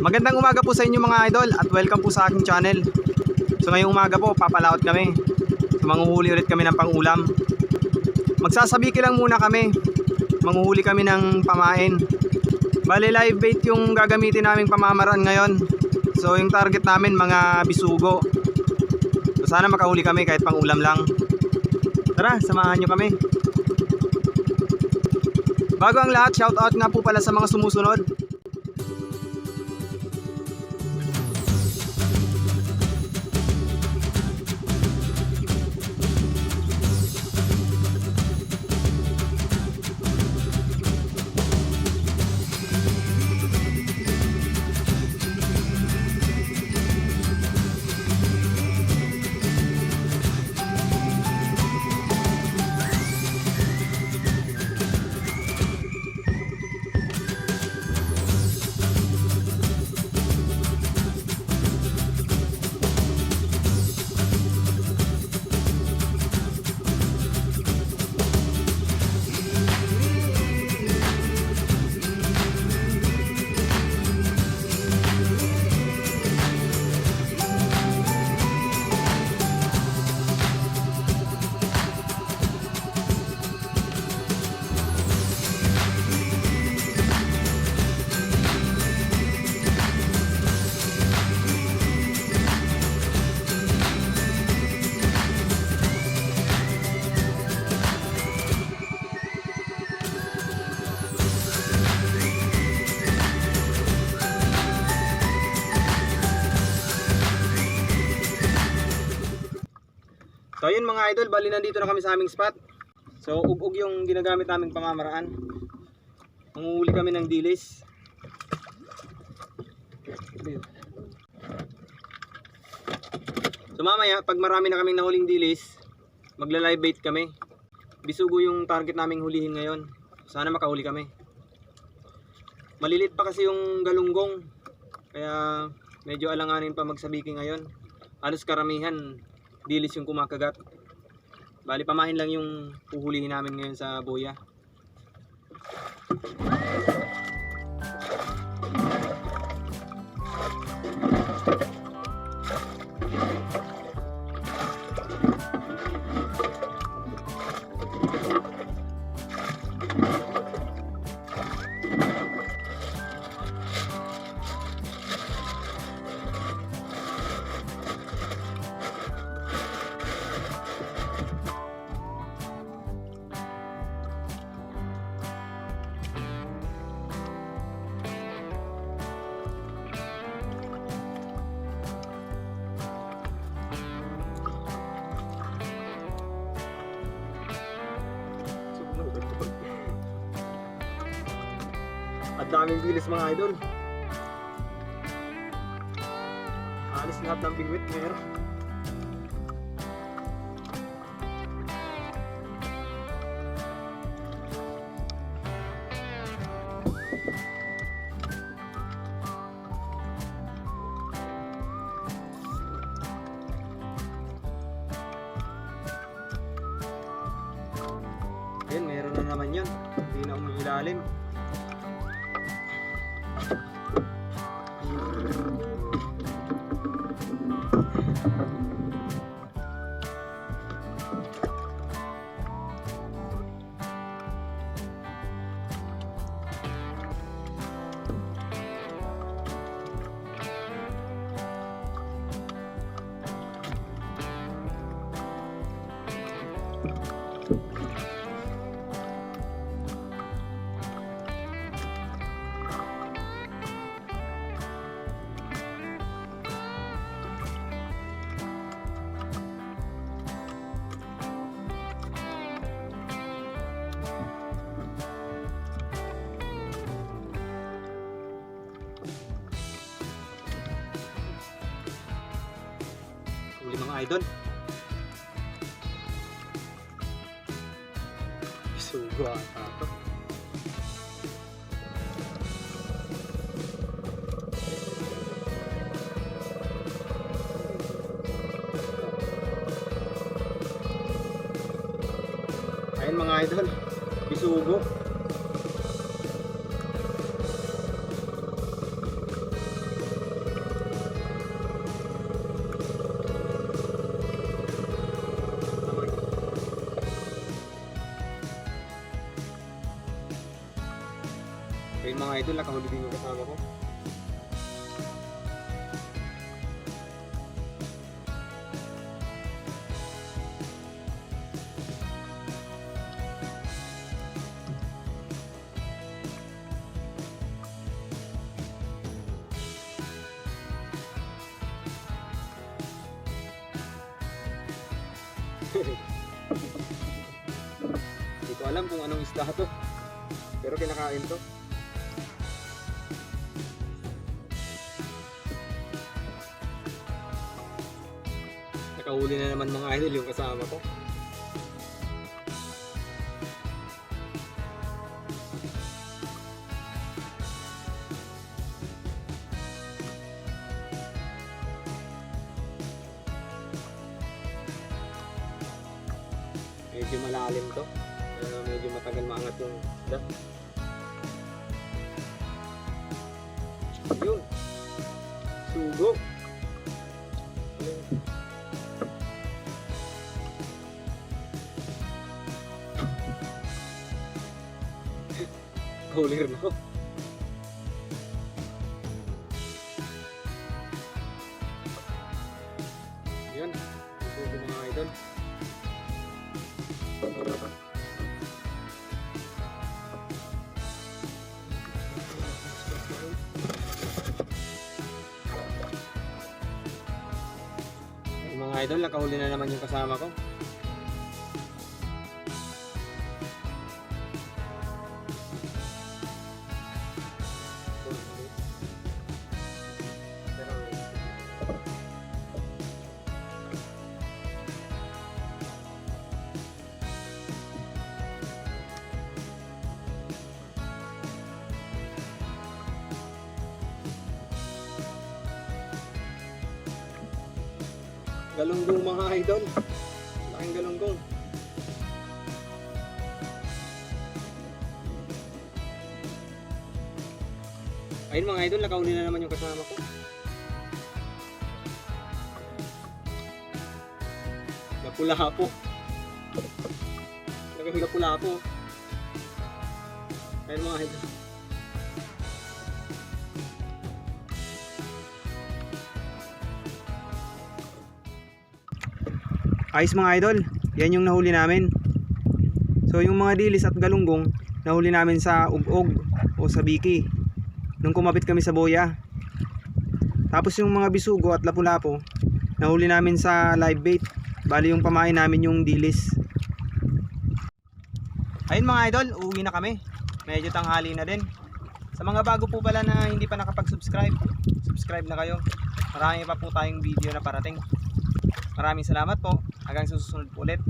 Magandang umaga po sa inyo mga idol at welcome po sa aking channel. So ngayong umaga po papalaot kami. So manghuhuli ulit kami ng pang-ulam. Magsasabiki lang muna kami. Manghuhuli kami ng pamain. Bale live bait yung gagamitin naming pamamaraan ngayon. So yung target namin mga bisugo. So sana makahuli kami kahit pang-ulam lang. Tara, samahan nyo kami. Bago ang lahat, shoutout nga po pala sa mga sumusunod. So ayun mga idol, bali nandito na kami sa aming spot. So ug-ug yung ginagamit naming pamamaraan. Manguhuli kami ng dilis. So mamaya pag marami na kaming nahuling dilis, magla-live bait kami. Bisugo yung target naming hulihin ngayon. Sana makahuli kami. Malilit pa kasi yung galunggong. Kaya medyo alanganin pa magsabiki ngayon. Halos karamihan dilis yung kumakagat. Bali pamahin lang yung puhulihin namin ngayon sa boya. At daming bilis mga idol. Alis lahat ng bingwit meron. Yan, meron na naman yun. Hindi na umiilalim. Huli mga idol. Sugo ata ito. Ayun mga idol, bisugo. Ayun mga idol, nakahuli din yung kasama ko. Hindi ko alam kung anong isda to, pero kinakain to. Nakahuli na naman mga idol yung kasama ko. Medyo malalim to, medyo matagal maangat yung isda. Yun, Subok. Huli rin ako. Yun, Subok mga idol. Mga idol, nakahuli na naman yung kasama ko. Galunggong mga idol, laking galunggong. Ayun mga idol, nakahuli na naman yung kasama ko. Lapu-lapo. Laking lapu-lapo. Ayun mga idol. Ayos mga idol, yan yung nahuli namin. So yung mga dilis at galunggong nahuli namin sa ug-ug o sa biki nung kumapit kami sa boya. Tapos yung mga bisugo at lapu-lapo nahuli namin sa live bait. Bali yung pamain namin yung dilis. Ayun mga idol, uuwi na kami. Medyo tanghali na din. Sa mga bago po pala na hindi pa nakapag-subscribe, subscribe na kayo. Marami pa po tayong video na parating. Maraming salamat po. Hanggang susunod po ulit.